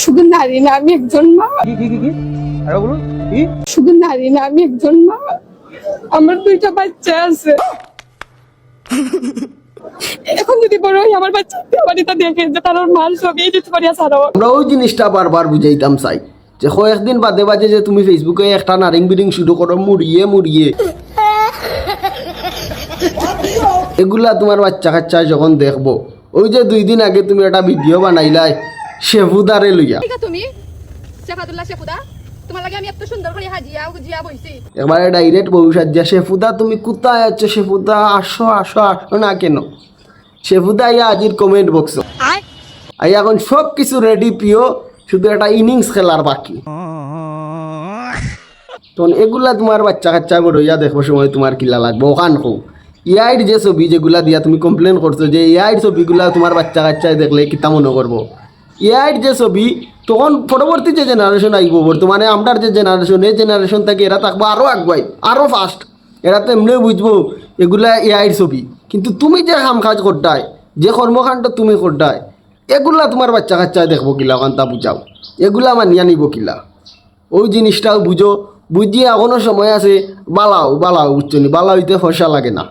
শুধু নারী না, আমি একজন মা। আরে বলুন কি? শুধু নারী না, আমি একজন মা। আমার 2টা বাচ্চা আছে। এখন যদি বড় হই আমার বাচ্চা বাড়িতে দেখে যে তার ওর মার ছবি এডিট করিয়া ছাড়াও। আমরা ওই জিনিসটা বারবার বুঝাইতাম চাই যে কয়েকদিন বাদে বাদে যে তুমি ফেসবুকে একটা নারিং বিরিং শুরু করো মুড়িয়ে মুড়িয়ে, এগুলা তোমার বাচ্চা কাচ্চা যখন দেখবো, ওই যে 2 দিন আগে তুমি একটা ভিডিও বানাইলাই শেফুদারে লইয়া, তুমি শেফাতুল্লাহ শেফুদা, তোমার লাগে আমি এত সুন্দর করে জিয়া বইছি। এবারে ডাইরেক্ট বউ সাজ্জা, শেফুদা তুমি কোথায় আছো? শেফুদা আসো আসো আসো না কেন? শেফুদা আইয়া আজির কমেন্ট বক্স আইয়া এখন সব কিছু রেডি, প্রিয় শুধু একটা ইনিংস খেলার বাকি। তখন এগুলা তোমার বাচ্চা কাচ্চা বড়ইয়া দেখবো সময় তোমার কিলা লাগবে ওখান হো। ইয়াইর যে ছবি যেগুলা দিয়া তুমি কমপ্লেন করছো যে ইয়াইর ছবিগুলা তোমার বাচ্চা কাচ্চায় দেখলে কিতা মনে করবো, ইয়াইর যে ছবি তখন পরবর্তী যে জেনারেশন আইব, বর্তমানে আমরার যে জেনারেশন, এই জেনারেশন থেকে এরা থাকবো আরও আগুয়াই আরও ফাস্ট। এরা তো এমনিও বুঝবো এগুলা এআইর ছবি, কিন্তু তুমি যে কাম কাজ করতায়, যে কর্মকাণ্ড তুমি করতায়, এগুলা তোমার বাচ্চা কাচ্চায় দেখবো কিলা, ওখান তা বুঝাও এগুলা মানিয়া নিব কিলা। ওই জিনিসটাও বুঝো, বুঝিয়ে এখনো সময় আছে, বালাও বালাও বুঝছো নি, বালা হইতে ফসা লাগে না।